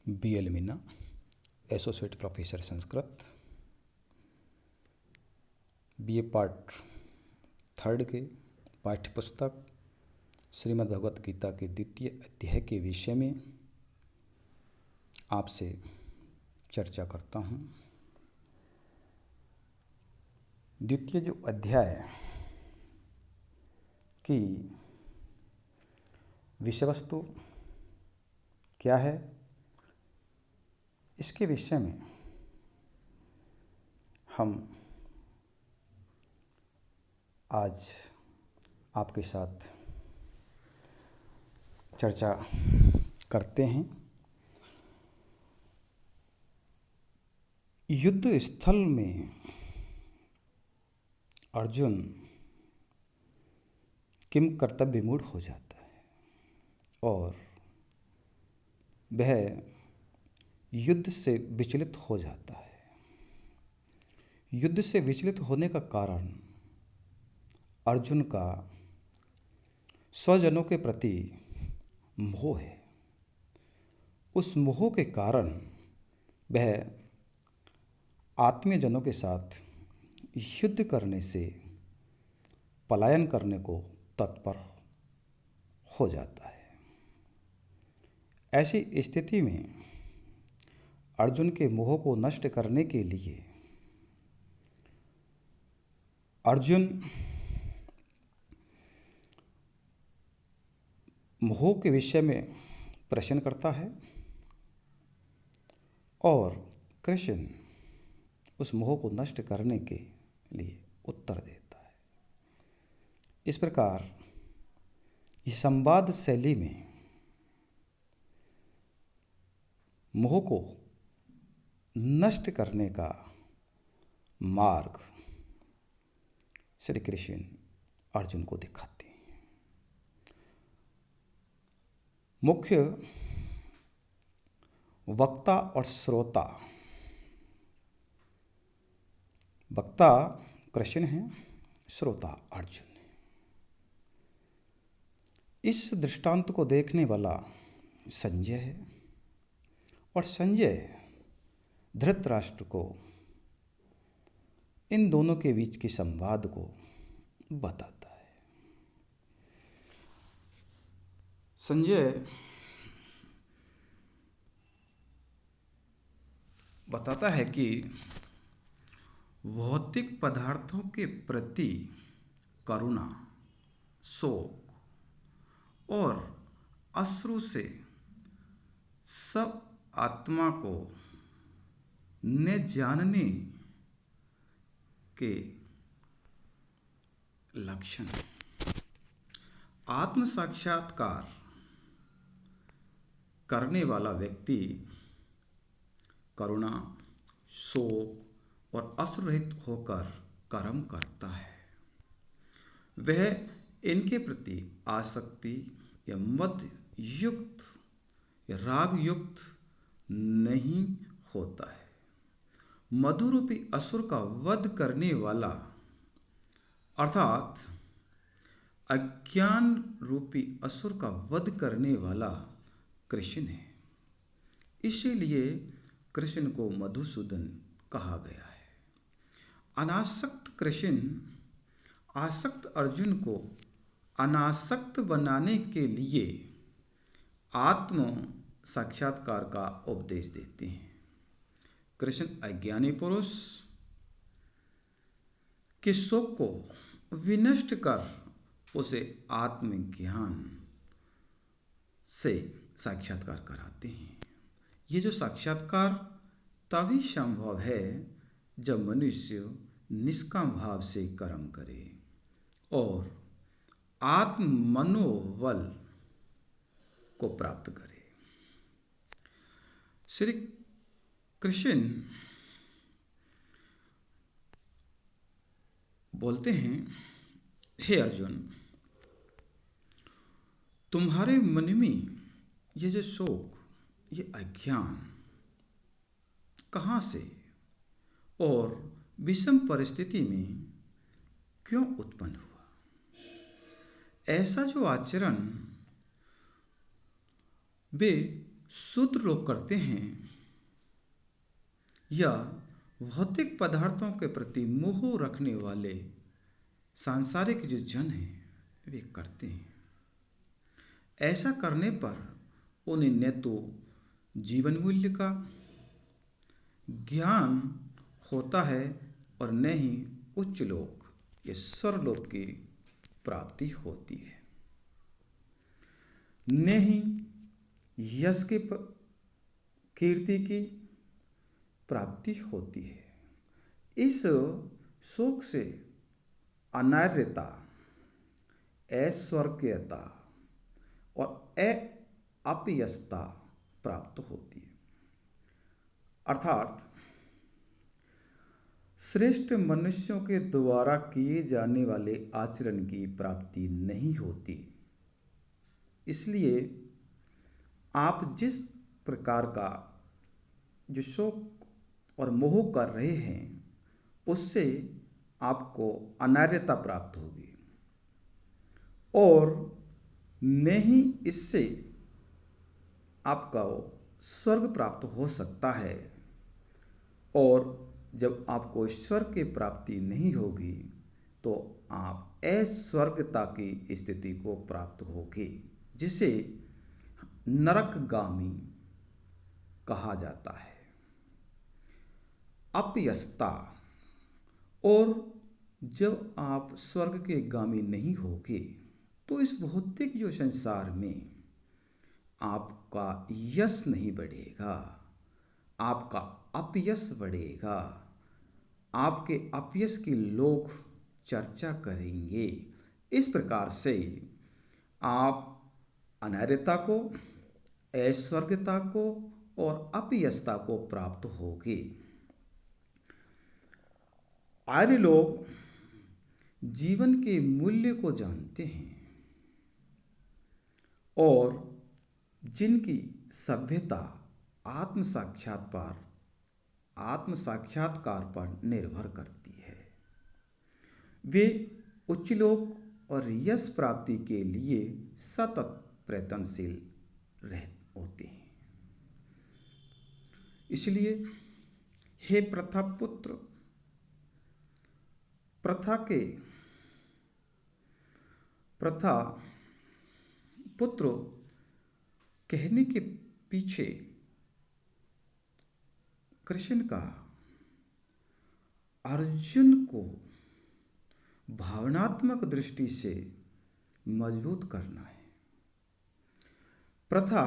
BL Meena, associate professor Sanskrit, BA part 3 के पाठ्य पुस्तक श्रीमद् भगवत गीता के द्वितीय अध्याय के विषय में आपसे चर्चा करता हूँ। द्वितीय जो अध्याय की विषय वस्तु क्या है, इसके विषय में हम आज आपके साथ चर्चा करते हैं। युद्ध स्थल में अर्जुन किम कर्तव्य मूढ़ हो जाता है और वह युद्ध से विचलित हो जाता है। युद्ध से विचलित होने का कारण अर्जुन का स्वजनों के प्रति मोह है। उस मोह के कारण वह आत्मीयजनों के साथ युद्ध करने से पलायन करने को तत्पर हो जाता है। ऐसी स्थिति में अर्जुन के मोह को नष्ट करने के लिए अर्जुन मोह के विषय में प्रश्न करता है और कृष्ण उस मोह को नष्ट करने के लिए उत्तर देता है। इस प्रकार इस संवाद शैली में मोह को नष्ट करने का मार्ग श्री कृष्ण अर्जुन को दिखाते हैं। मुख्य वक्ता और श्रोता, वक्ता कृष्ण है, श्रोता अर्जुन है। इस दृष्टांत को देखने वाला संजय है और संजय धृतराष्ट्र को इन दोनों के बीच के संवाद को बताता है। संजय बताता है कि भौतिक पदार्थों के प्रति करुणा, शोक और अश्रु से सब आत्मा को न जानने के लक्षण। आत्म साक्षात्कार करने वाला व्यक्ति करुणा, शोक और अश्रुरहित होकर कर्म करता है। वह इनके प्रति आसक्ति या मद युक्त या राग युक्त नहीं होता है। मधुरूपी असुर का वध करने वाला अर्थात अज्ञान रूपी असुर का वध करने वाला कृष्ण है। इसीलिए कृष्ण को मधुसूदन कहा गया है। अनासक्त कृष्ण आसक्त अर्जुन को अनासक्त बनाने के लिए आत्म साक्षात्कार का उपदेश देते हैं। कृष्ण अज्ञानी पुरुष के शोक को विनष्ट कर उसे आत्मज्ञान से साक्षात्कार कराते हैं। ये जो साक्षात्कार तभी संभव है जब मनुष्य निष्काम भाव से कर्म करे और आत्म मनोबल को प्राप्त करे। श्री कृष्ण बोलते हैं, हे अर्जुन, तुम्हारे मन में ये जो शोक, ये अज्ञान कहाँ से और विषम परिस्थिति में क्यों उत्पन्न हुआ? ऐसा जो आचरण वे शूद्र लोग करते हैं या भौतिक पदार्थों के प्रति मोह रखने वाले सांसारिक जो जन हैं वे करते हैं। ऐसा करने पर उन्हें न तो जीवन मूल्य का ज्ञान होता है और न ही उच्च लोक या स्वर्गलोक की प्राप्ति होती है, न ही यश की कीर्ति की प्राप्ति होती है। इस शोक से अनार्यता, ऐश्वर्यता और अपयशता प्राप्त होती है। अर्थात श्रेष्ठ मनुष्यों के द्वारा किए जाने वाले आचरण की प्राप्ति नहीं होती। इसलिए आप जिस प्रकार का जो शोक और मोह कर रहे हैं उससे आपको अनार्यता प्राप्त होगी और न ही इससे आपका स्वर्ग प्राप्त हो सकता है। और जब आपको स्वर्ग की प्राप्ति नहीं होगी तो आप अस्वर्गता की स्थिति को प्राप्त होगी, जिसे नरकगामी कहा जाता है। अपयशता, और जब आप स्वर्ग के गामी नहीं होगे तो इस भौतिक जो संसार में आपका यश नहीं बढ़ेगा, आपका अपयश बढ़ेगा, आपके अपयश की लोग चर्चा करेंगे। इस प्रकार से आप अनार्यता को, ऐश्वर्यता को और अपयशता को प्राप्त होगे। आर्य लोग जीवन के मूल्य को जानते हैं और जिनकी सभ्यता आत्म साक्षात्कार पर निर्भर करती है, वे उच्च लोक और यश प्राप्ति के लिए सतत प्रयत्नशील होते हैं। इसलिए हे प्रथा पुत्र, प्रथा पुत्र कहने के पीछे कृष्ण का अर्जुन को भावनात्मक दृष्टि से मजबूत करना है। प्रथा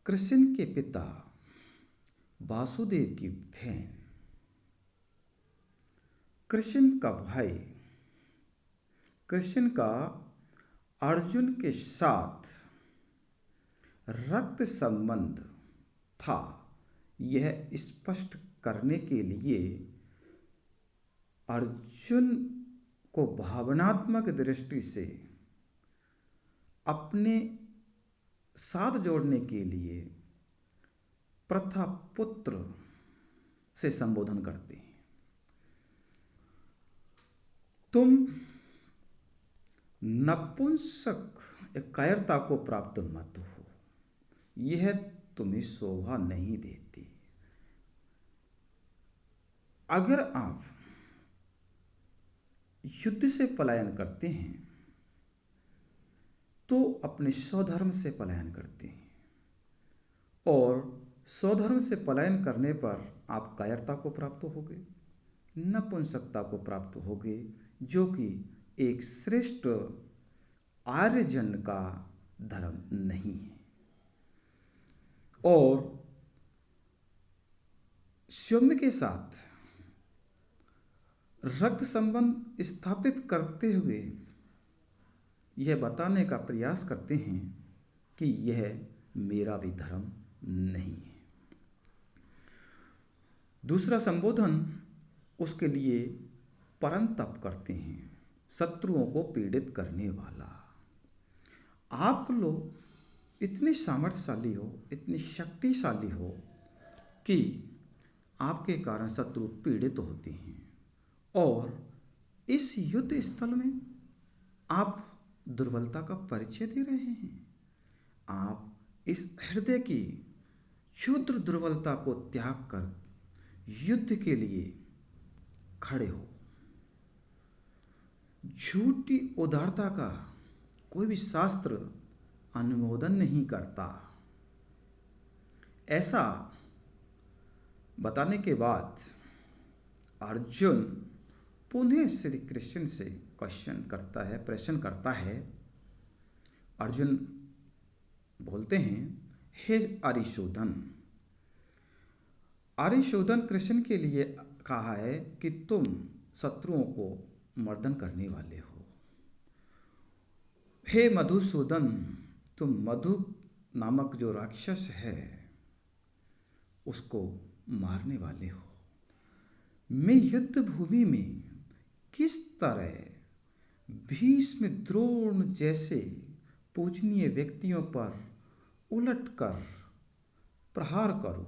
कृष्ण के पिता वासुदेव की बहन, कृष्ण का भाई, कृष्ण का अर्जुन के साथ रक्त संबंध था, यह स्पष्ट करने के लिए अर्जुन को भावनात्मक दृष्टि से अपने साथ जोड़ने के लिए प्रथा पुत्र से संबोधन करते हैं। तुम नपुंसक कायरता को प्राप्त मत हो, यह तुम्हें शोभा नहीं देती। अगर आप युद्ध से पलायन करते हैं तो अपने स्वधर्म से पलायन करते हैं, और स्वधर्म से पलायन करने पर आप कायरता को प्राप्त होगे, नपुंसकता को प्राप्त होगे, जो कि एक श्रेष्ठ आर्यजन का धर्म नहीं है। और सौम्य के साथ रक्त संबंध स्थापित करते हुए यह बताने का प्रयास करते हैं कि यह मेरा भी धर्म नहीं है। दूसरा संबोधन उसके लिए परंतप करते हैं, शत्रुओं को पीड़ित करने वाला। आप लोग इतने सामर्थ्यशाली हो, इतने शक्तिशाली हो कि आपके कारण शत्रु पीड़ित होते हैं, और इस युद्ध स्थल में आप दुर्बलता का परिचय दे रहे हैं, आप इस हृदय की क्षुद्र दुर्बलता को त्याग कर युद्ध के लिए खड़े हो। झूठी उदारता का कोई भी शास्त्र अनुमोदन नहीं करता। ऐसा बताने के बाद अर्जुन पुनः श्री कृष्ण से प्रश्न करता है। अर्जुन बोलते हैं, हे अरिशोधन। अरिशोधन कृष्ण के लिए कहा है कि तुम शत्रुओं को मर्दन करने वाले हो। हे मधुसूदन, तुम मधु नामक जो राक्षस है उसको मारने वाले हो। मैं युद्ध भूमि में किस तरह भीष्म, द्रोण जैसे पूजनीय व्यक्तियों पर उलटकर प्रहार करूं,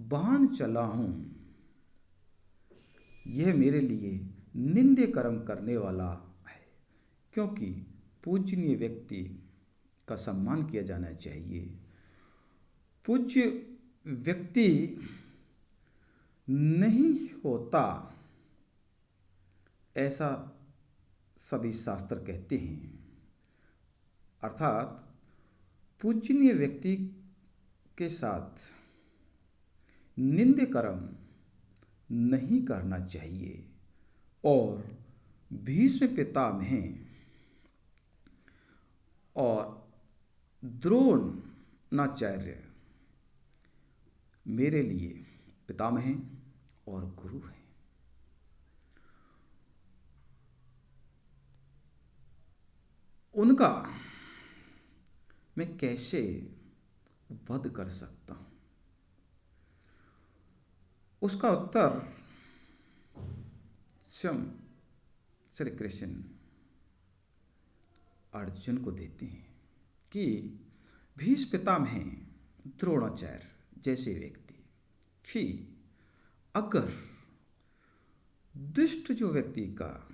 बाण चलाऊं, यह मेरे लिए निंद्य कर्म करने वाला है। क्योंकि पूजनीय व्यक्ति का सम्मान किया जाना चाहिए। पूज्य व्यक्ति नहीं होता ऐसा सभी शास्त्र कहते हैं। अर्थात पूजनीय व्यक्ति के साथ निंद्य कर्म नहीं करना चाहिए। और भीष्म पितामह और द्रोणाचार्य मेरे लिए पितामह और गुरु हैं। उनका मैं कैसे वध कर सकता हूं? उसका उत्तर स्वयं श्री कृष्ण अर्जुन को देते हैं कि भीष्म पितामह, द्रोणाचार्य जैसे व्यक्ति भी अगर दुष्ट जो व्यक्ति का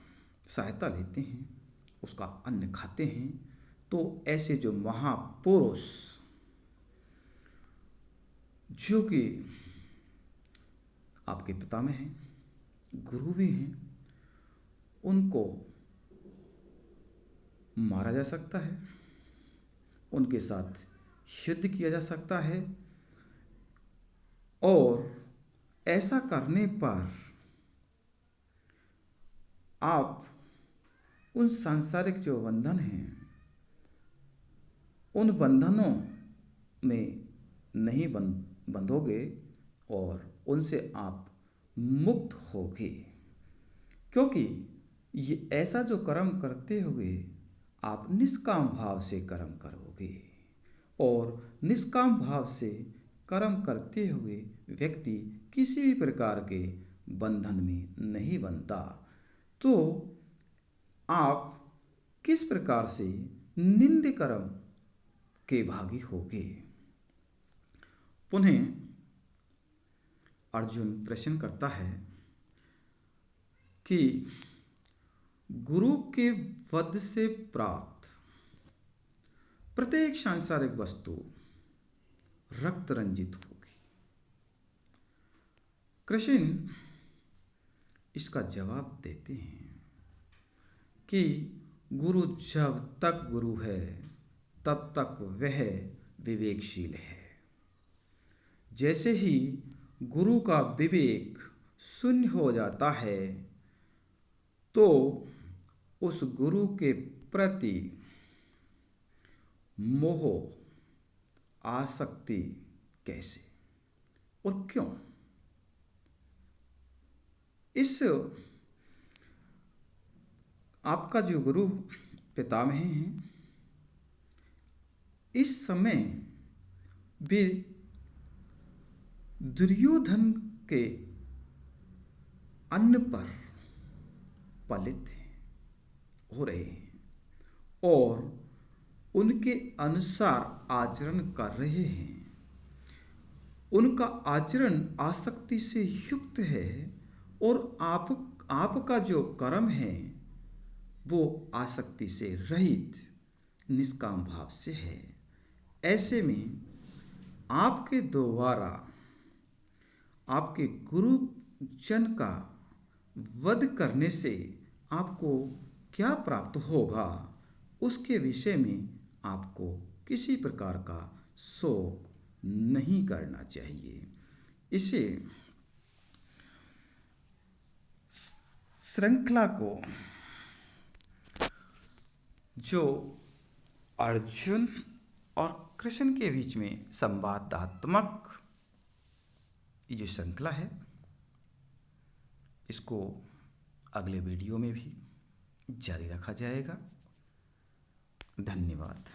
सहायता लेते हैं, उसका अन्न खाते हैं, तो ऐसे जो महापुरुष जो कि आपके पितामह हैं, गुरु भी हैं, उनको मारा जा सकता है, उनके साथ युद्ध किया जा सकता है। और ऐसा करने पर आप उन सांसारिक जो बंधन हैं, उन बंधनों में नहीं बंधोगे और उनसे आप मुक्त होगे। क्योंकि ये ऐसा जो कर्म करते हुए आप निष्काम भाव से कर्म करोगे। और निष्काम भाव से कर्म करते हुए व्यक्ति किसी भी प्रकार के बंधन में नहीं बनता। तो आप किस प्रकार से निंद्य कर्म के भागी होगे? पुनः अर्जुन प्रश्न करता है कि गुरु के वध से प्राप्त प्रत्येक सांसारिक वस्तु रक्त रंजित होगी। कृष्ण इसका जवाब देते हैं कि गुरु जब तक गुरु है तब तक वह विवेकशील है। जैसे ही गुरु का विवेक शून्य हो जाता है तो उस गुरु के प्रति मोह, आसक्ति कैसे और क्यों? इस आपका जो गुरु पितामह हैं, इस समय वे दुर्योधन के अन्न पर पलित हो रहे हैं और उनके अनुसार आचरण कर रहे हैं। उनका आचरण आसक्ति से युक्त है और आपका जो कर्म है वो आसक्ति से रहित निष्काम भाव से है। ऐसे में आपके द्वारा आपके गुरुजन का वध करने से आपको क्या प्राप्त होगा, उसके विषय में आपको किसी प्रकार का शोक नहीं करना चाहिए। इसे श्रृंखला को जो अर्जुन और कृष्ण के बीच में संवादात्मक ये जो श्रृंखला है, इसको अगले वीडियो में भी जारी रखा जाएगा। धन्यवाद।